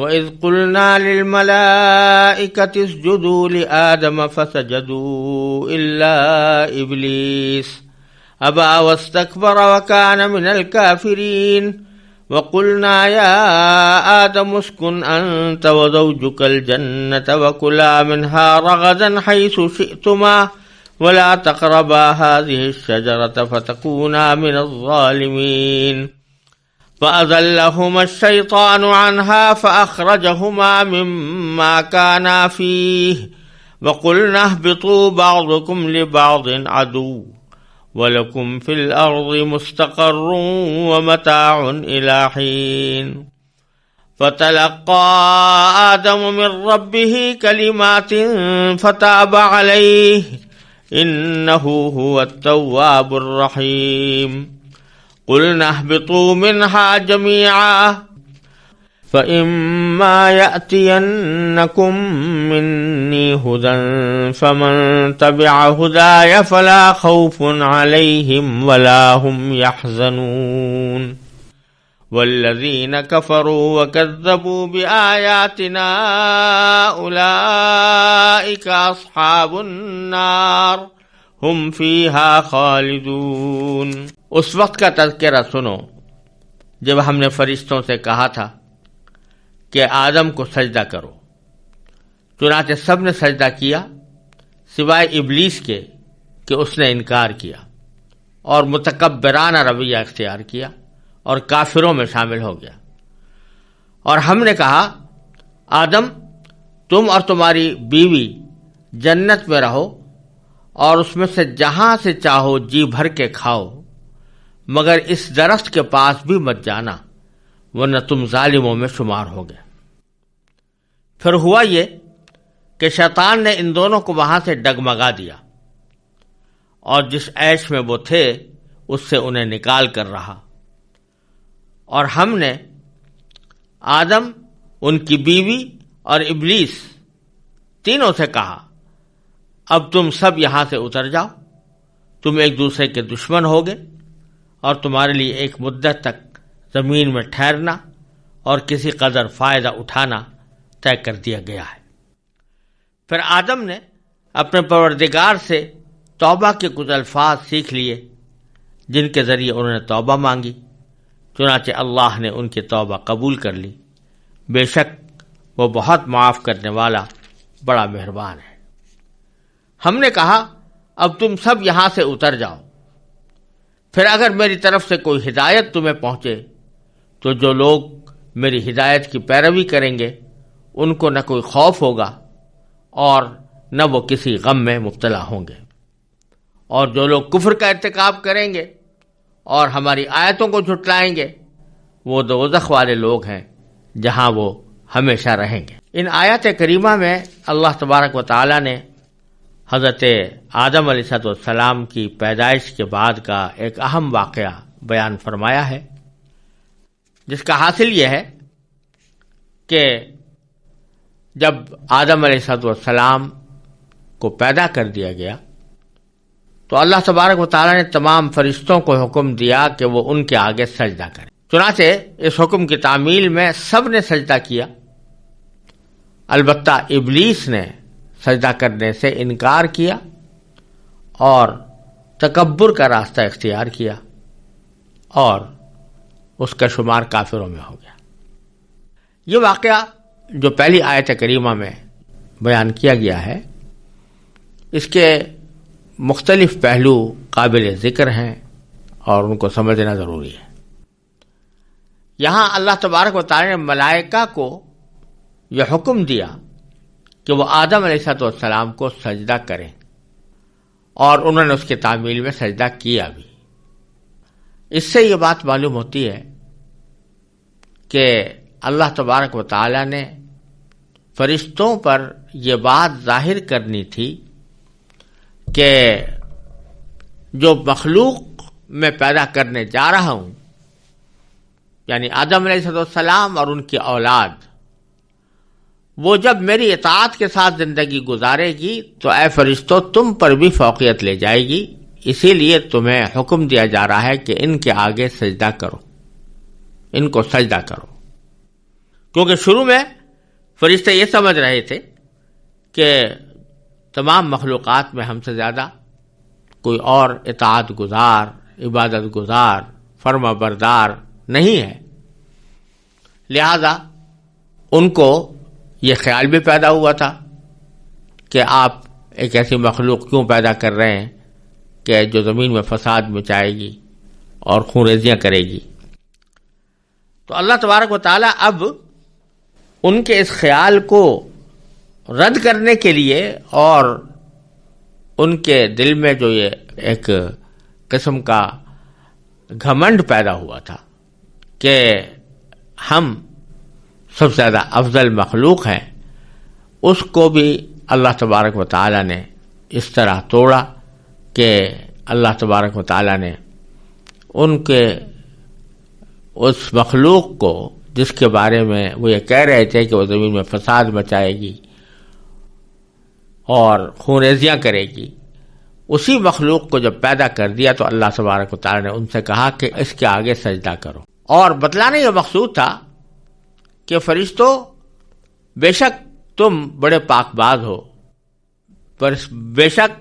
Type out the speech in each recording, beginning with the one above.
وَإِذْ قُلْنَا لِلْمَلَائِكَةِ اسْجُدُوا لِآدَمَ فَسَجَدُوا إِلَّا إِبْلِيسَ أَبَى وَاسْتَكْبَرَ وَكَانَ مِنَ الْكَافِرِينَ وَقُلْنَا يَا آدَمُ اسْكُنْ أَنْتَ وَزَوْجُكَ الْجَنَّةَ وَكُلَا مِنْهَا رَغَدًا حَيْثُ شِئْتُمَا وَلَا تَقْرَبَا هَذِهِ الشَّجَرَةَ فَتَكُونَا مِنَ الظَّالِمِينَ فَأَزَلَّهُمَا الشَّيْطَانُ عَنْهَا فَأَخْرَجَهُمَا مِمَّا كَانَا فِيهِ وَقُلْنَا اهْبِطُوا بَعْضُكُمْ لِبَعْضٍ عَدُوٌّ وَلَكُمْ فِي الْأَرْضِ مُسْتَقَرٌّ وَمَتَاعٌ إِلَى حِينٍ فَتَلَقَّى آدَمُ مِنْ رَبِّهِ كَلِمَاتٍ فَتَابَ عَلَيْهِ إِنَّهُ هُوَ التَّوَّابُ الرَّحِيمُ قُلْنَا اهْبِطُوا مِنْهَا جَمِيعًا فَإِمَّا يَأْتِيَنَّكُمْ مِنِّي هُدًى فَمَنْ تَبِعَ هُدَايَ فَلَا خَوْفٌ عَلَيْهِمْ وَلَا هُمْ يَحْزَنُونَ وَالَّذِينَ كَفَرُوا وَكَذَّبُوا بِآيَاتِنَا أُولَئِكَ أَصْحَابُ النَّارِ ہم فیہا خالدون۔ اس وقت کا تذکرہ سنو جب ہم نے فرشتوں سے کہا تھا کہ آدم کو سجدہ کرو، چنانچہ سب نے سجدہ کیا سوائے ابلیس کے کہ اس نے انکار کیا اور متکبرانہ رویہ اختیار کیا اور کافروں میں شامل ہو گیا۔ اور ہم نے کہا آدم تم اور تمہاری بیوی جنت میں رہو اور اس میں سے جہاں سے چاہو جی بھر کے کھاؤ، مگر اس درخت کے پاس بھی مت جانا ورنہ تم ظالموں میں شمار ہو گئے۔ پھر ہوا یہ کہ شیطان نے ان دونوں کو وہاں سے ڈگمگا دیا اور جس عیش میں وہ تھے اس سے انہیں نکال کر رہا، اور ہم نے آدم، ان کی بیوی اور ابلیس تینوں سے کہا اب تم سب یہاں سے اتر جاؤ، تم ایک دوسرے کے دشمن ہوگے اور تمہارے لیے ایک مدت تک زمین میں ٹھہرنا اور کسی قدر فائدہ اٹھانا طے کر دیا گیا ہے۔ پھر آدم نے اپنے پروردگار سے توبہ کے کچھ الفاظ سیکھ لیے جن کے ذریعے انہوں نے توبہ مانگی، چنانچہ اللہ نے ان کی توبہ قبول کر لی، بے شک وہ بہت معاف کرنے والا بڑا مہربان ہے۔ ہم نے کہا اب تم سب یہاں سے اتر جاؤ، پھر اگر میری طرف سے کوئی ہدایت تمہیں پہنچے تو جو لوگ میری ہدایت کی پیروی کریں گے ان کو نہ کوئی خوف ہوگا اور نہ وہ کسی غم میں مبتلا ہوں گے، اور جو لوگ کفر کا ارتکاب کریں گے اور ہماری آیتوں کو جھٹلائیں گے وہ دوزخ والے لوگ ہیں جہاں وہ ہمیشہ رہیں گے۔ ان آیات کریمہ میں اللہ تبارک و تعالی نے حضرت آدم علیہ السلام کی پیدائش کے بعد کا ایک اہم واقعہ بیان فرمایا ہے، جس کا حاصل یہ ہے کہ جب آدم علیہ السلام کو پیدا کر دیا گیا تو اللہ تبارک و تعالی نے تمام فرشتوں کو حکم دیا کہ وہ ان کے آگے سجدہ کریں۔ چنانچہ اس حکم کی تعمیل میں سب نے سجدہ کیا، البتہ ابلیس نے سجدہ کرنے سے انکار کیا اور تکبر کا راستہ اختیار کیا اور اس کا شمار کافروں میں ہو گیا۔ یہ واقعہ جو پہلی آیت کریمہ میں بیان کیا گیا ہے اس کے مختلف پہلو قابل ذکر ہیں اور ان کو سمجھنا ضروری ہے۔ یہاں اللہ تبارک و تعالی نے ملائکہ کو یہ حکم دیا کہ وہ آدم علیہ السلام کو سجدہ کریں، اور انہوں نے اس کی تعمیل میں سجدہ کیا بھی۔ اس سے یہ بات معلوم ہوتی ہے کہ اللہ تبارک و تعالی نے فرشتوں پر یہ بات ظاہر کرنی تھی کہ جو مخلوق میں پیدا کرنے جا رہا ہوں، یعنی آدم علیہ السلام اور ان کی اولاد، وہ جب میری اطاعت کے ساتھ زندگی گزارے گی تو اے فرشتوں تم پر بھی فوقیت لے جائے گی، اسی لیے تمہیں حکم دیا جا رہا ہے کہ ان کے آگے سجدہ کرو، ان کو سجدہ کرو۔ کیونکہ شروع میں فرشتے یہ سمجھ رہے تھے کہ تمام مخلوقات میں ہم سے زیادہ کوئی اور اطاعت گزار، عبادت گزار، فرما بردار نہیں ہے، لہذا ان کو یہ خیال بھی پیدا ہوا تھا کہ آپ ایک ایسی مخلوق کیوں پیدا کر رہے ہیں کہ جو زمین میں فساد مچائے گی اور خونریزیاں کرے گی۔ تو اللہ تبارک و تعالیٰ اب ان کے اس خیال کو رد کرنے کے لیے اور ان کے دل میں جو یہ ایک قسم کا گھمنڈ پیدا ہوا تھا کہ ہم سب سے زیادہ افضل مخلوق ہیں، اس کو بھی اللہ تبارک و تعالیٰ نے اس طرح توڑا کہ اللہ تبارک و تعالیٰ نے ان کے اس مخلوق کو جس کے بارے میں وہ یہ کہہ رہے تھے کہ وہ زمین میں فساد مچائے گی اور خونریزیاں کرے گی، اسی مخلوق کو جب پیدا کر دیا تو اللہ تبارک و تعالیٰ نے ان سے کہا کہ اس کے آگے سجدہ کرو، اور بتلانا یہ مقصود تھا کہ فرشتوں بے شک تم بڑے پاک باز ہو، پر بے شک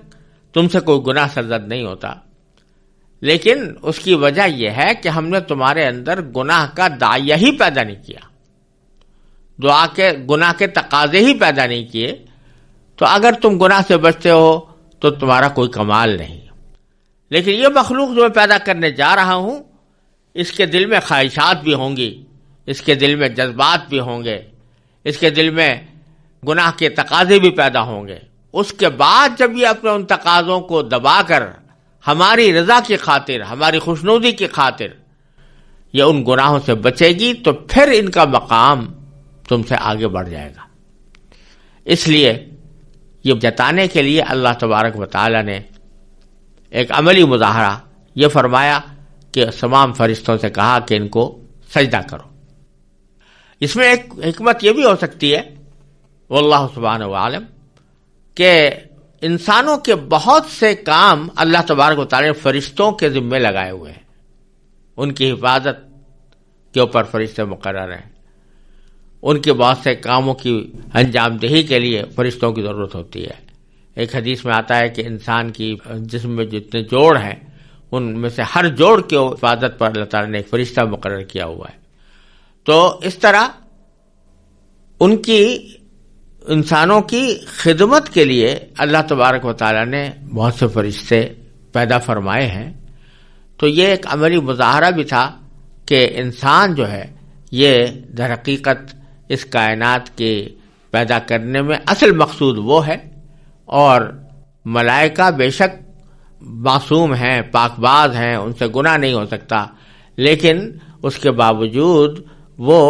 تم سے کوئی گناہ سرزد نہیں ہوتا، لیکن اس کی وجہ یہ ہے کہ ہم نے تمہارے اندر گناہ کا داعیہ ہی پیدا نہیں کیا، دعا کے گناہ کے تقاضے ہی پیدا نہیں کیے، تو اگر تم گناہ سے بچتے ہو تو تمہارا کوئی کمال نہیں۔ لیکن یہ مخلوق جو میں پیدا کرنے جا رہا ہوں، اس کے دل میں خواہشات بھی ہوں گی، اس کے دل میں جذبات بھی ہوں گے، اس کے دل میں گناہ کے تقاضے بھی پیدا ہوں گے، اس کے بعد جب یہ اپنے ان تقاضوں کو دبا کر ہماری رضا کی خاطر، ہماری خوشنودی کی خاطر یہ ان گناہوں سے بچے گی تو پھر ان کا مقام تم سے آگے بڑھ جائے گا۔ اس لیے یہ جتانے کے لیے اللہ تبارک و تعالی نے ایک عملی مظاہرہ یہ فرمایا کہ تمام فرشتوں سے کہا کہ ان کو سجدہ کرو۔ اس میں ایک حکمت یہ بھی ہو سکتی ہے، واللہ سبحانہ وعالم، کہ انسانوں کے بہت سے کام اللہ تبارک و تعالی نے فرشتوں کے ذمے لگائے ہوئے ہیں، ان کی حفاظت کے اوپر فرشتے مقرر ہیں، ان کے بہت سے کاموں کی انجام دہی کے لیے فرشتوں کی ضرورت ہوتی ہے۔ ایک حدیث میں آتا ہے کہ انسان کی جسم میں جتنے جوڑ ہیں ان میں سے ہر جوڑ کی حفاظت پر اللہ تعالیٰ نے ایک فرشتہ مقرر کیا ہوا ہے۔ تو اس طرح ان کی انسانوں کی خدمت کے لیے اللہ تبارک و تعالیٰ نے بہت سے فرشتے پیدا فرمائے ہیں۔ تو یہ ایک عملی مظاہرہ بھی تھا کہ انسان جو ہے یہ در حقیقت اس کائنات کے پیدا کرنے میں اصل مقصود وہ ہے، اور ملائکہ بے شک معصوم ہیں، پاک باز ہیں، ان سے گناہ نہیں ہو سکتا، لیکن اس کے باوجود وہ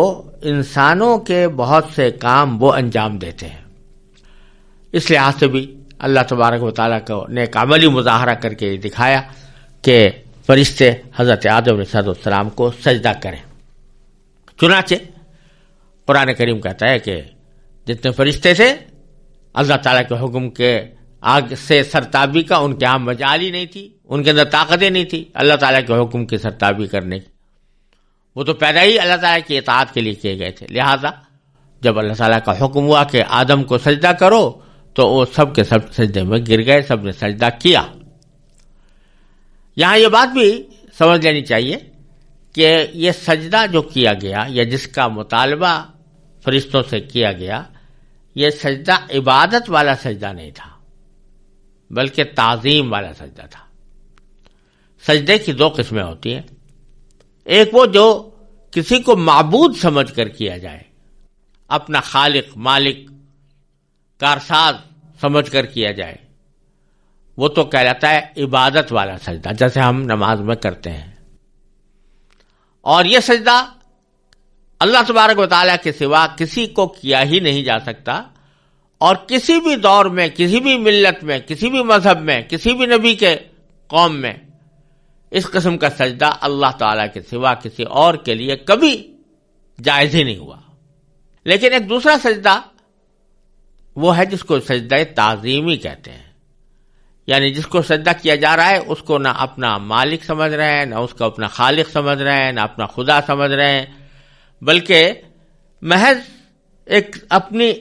انسانوں کے بہت سے کام وہ انجام دیتے ہیں۔ اس لحاظ سے بھی اللہ تبارک و تعالیٰ کو نے ایک عملی مظاہرہ کر کے دکھایا کہ فرشتے حضرت آدم علیہ السلام کو سجدہ کریں۔ چنانچہ قرآن کریم کہتا ہے کہ جتنے فرشتے تھے اللہ تعالیٰ کے حکم کے آگ سے سرتابی کا ان کے یہاں مجال ہی نہیں تھی، ان کے اندر طاقتیں نہیں تھی اللہ تعالیٰ کے حکم کی سرتابی کرنے کی، وہ تو پیدا ہی اللہ تعالیٰ کی اطاعت کے لیے کیے گئے تھے۔ لہذا جب اللہ تعالیٰ کا حکم ہوا کہ آدم کو سجدہ کرو تو وہ سب کے سب سجدے میں گر گئے، سب نے سجدہ کیا۔ یہاں یہ بات بھی سمجھ لینی چاہیے کہ یہ سجدہ جو کیا گیا یا جس کا مطالبہ فرشتوں سے کیا گیا، یہ سجدہ عبادت والا سجدہ نہیں تھا بلکہ تعظیم والا سجدہ تھا۔ سجدے کی دو قسمیں ہوتی ہیں، ایک وہ جو کسی کو معبود سمجھ کر کیا جائے، اپنا خالق، مالک، کارساز سمجھ کر کیا جائے، وہ تو کہلاتا ہے عبادت والا سجدہ، جیسے ہم نماز میں کرتے ہیں۔ اور یہ سجدہ اللہ تبارک و تعالیٰ کے سوا کسی کو کیا ہی نہیں جا سکتا، اور کسی بھی دور میں، کسی بھی ملت میں، کسی بھی مذہب میں، کسی بھی نبی کے قوم میں اس قسم کا سجدہ اللہ تعالیٰ کے سوا کسی اور کے لیے کبھی جائز ہی نہیں ہوا۔ لیکن ایک دوسرا سجدہ وہ ہے جس کو سجدہ تعظیمی کہتے ہیں، یعنی جس کو سجدہ کیا جا رہا ہے اس کو نہ اپنا مالک سمجھ رہے ہیں، نہ اس کو اپنا خالق سمجھ رہے ہیں، نہ اپنا خدا سمجھ رہے ہیں، بلکہ محض ایک اپنی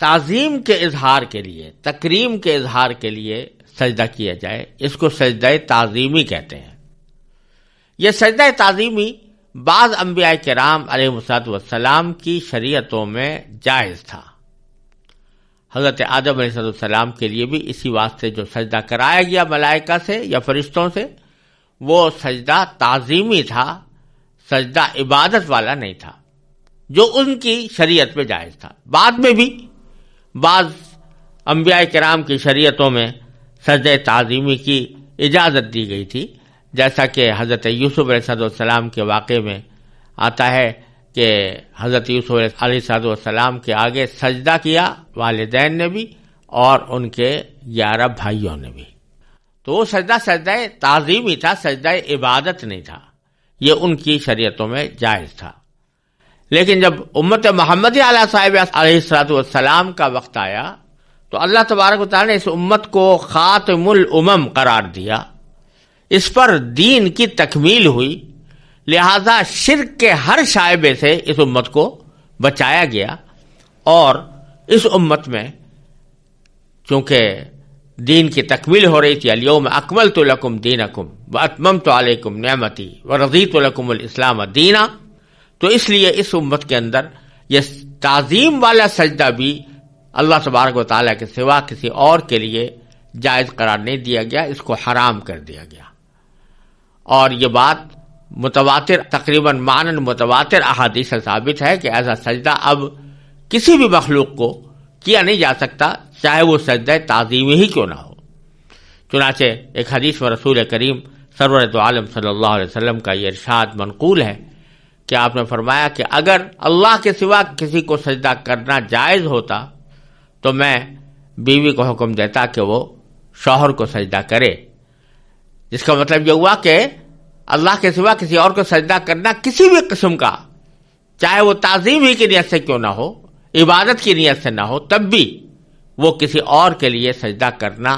تعظیم کے اظہار کے لیے، تکریم کے اظہار کے لیے سجدہ کیا جائے، اس کو سجدہ تعظیمی کہتے ہیں۔ یہ سجدہ تعظیمی بعض انبیاء کرام علیہ السلام کی شریعتوں میں جائز تھا۔ حضرت آدم علیہ السلام کے لیے بھی اسی واسطے جو سجدہ کرایا گیا ملائکہ سے یا فرشتوں سے، وہ سجدہ تعظیمی تھا، سجدہ عبادت والا نہیں تھا، جو ان کی شریعت میں جائز تھا۔ بعد میں بھی بعض انبیاء کرام کی شریعتوں میں سجدہ تعظیمی کی اجازت دی گئی تھی، جیسا کہ حضرت یوسف علیہ السلام کے واقعے میں آتا ہے کہ حضرت یوسف علیہ السلام کے آگے سجدہ کیا والدین نے بھی اور ان کے 11 بھائیوں نے بھی۔ تو وہ سجدہ تعظیمی تھا، سجدہ عبادت نہیں تھا، یہ ان کی شریعتوں میں جائز تھا۔ لیکن جب امت محمدی علیہ صاحب علیہ السلام کا وقت آیا تو اللہ تبارک و تعالی نے اس امت کو خاتم الامم قرار دیا، اس پر دین کی تکمیل ہوئی، لہذا شرک کے ہر شائبے سے اس امت کو بچایا گیا، اور اس امت میں چونکہ دین کی تکمیل ہو رہی تھی، الیوم اکملت لکم دینکم واتممت علیکم نعمتی ورضیت لکم الاسلام دینا، تو اس لیے اس امت کے اندر یہ تعظیم والا سجدہ بھی اللہ تبارک و تعالیٰ کے سوا کسی اور کے لیے جائز قرار نہیں دیا گیا، اس کو حرام کر دیا گیا۔ اور یہ بات متواتر، تقریباً معنن متواتر احادیث سے ثابت ہے کہ ایسا سجدہ اب کسی بھی مخلوق کو کیا نہیں جا سکتا، چاہے وہ سجدہ تعظیمی ہی کیوں نہ ہو۔ چنانچہ ایک حدیث میں رسول کریم سرور دو عالم صلی اللہ علیہ وسلم کا یہ ارشاد منقول ہے کہ آپ نے فرمایا کہ اگر اللہ کے سوا کسی کو سجدہ کرنا جائز ہوتا تو میں بیوی کو حکم دیتا کہ وہ شوہر کو سجدہ کرے، جس کا مطلب یہ ہوا کہ اللہ کے سوا کسی اور کو سجدہ کرنا کسی بھی قسم کا، چاہے وہ تعظیم ہی کی نیت سے کیوں نہ ہو، عبادت کی نیت سے نہ ہو، تب بھی وہ کسی اور کے لیے سجدہ کرنا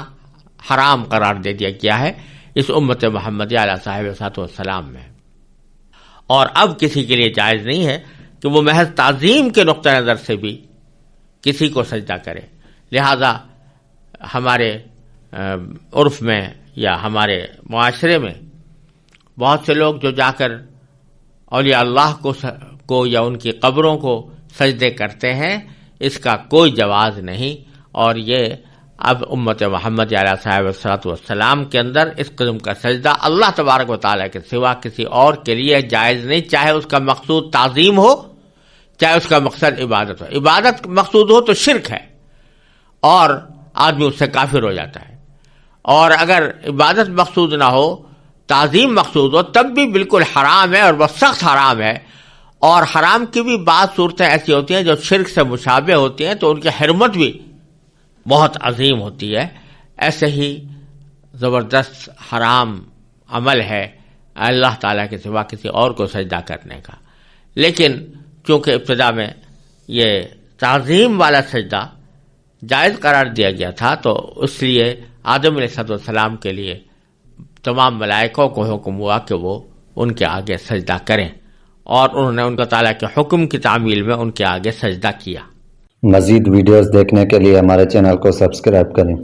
حرام قرار دے دیا گیا ہے اس امت محمدی علیہ صاحب السلام میں۔ اور اب کسی کے لیے جائز نہیں ہے کہ وہ محض تعظیم کے نقطہ نظر سے بھی کسی کو سجدہ کرے۔ لہذا ہمارے عرف میں یا ہمارے معاشرے میں بہت سے لوگ جو جا کر اولیاء اللہ کو یا ان کی قبروں کو سجدے کرتے ہیں، اس کا کوئی جواز نہیں، اور یہ اب امت محمد علیہ صاحب والسلام کے اندر اس قسم کا سجدہ اللہ تبارک و تعالیٰ کے سوا کسی اور کے لیے جائز نہیں، چاہے اس کا مقصود تعظیم ہو، چاہے اس کا مقصد عبادت ہو۔ عبادت مقصود ہو تو شرک ہے اور آدمی اس سے کافر ہو جاتا ہے، اور اگر عبادت مقصود نہ ہو، تعظیم مقصود ہو، تب بھی بالکل حرام ہے، اور وہ سخت حرام ہے۔ اور حرام کی بھی بعض صورتیں ایسی ہوتی ہیں جو شرک سے مشابہ ہوتی ہیں، تو ان کی حرمت بھی بہت عظیم ہوتی ہے۔ ایسے ہی زبردست حرام عمل ہے اللہ تعالیٰ کے سوا کسی اور کو سجدہ کرنے کا، لیکن چونکہ ابتدا میں یہ تعظیم والا سجدہ جائز قرار دیا گیا تھا، تو اس لیے آدم علیہ السلام کے لیے تمام ملائکوں کو حکم ہوا کہ وہ ان کے آگے سجدہ کریں، اور انہوں نے ان کو تعالیٰ کے حکم کی تعمیل میں ان کے آگے سجدہ کیا۔ مزید ویڈیوز دیکھنے کے لیے ہمارے چینل کو سبسکرائب کریں۔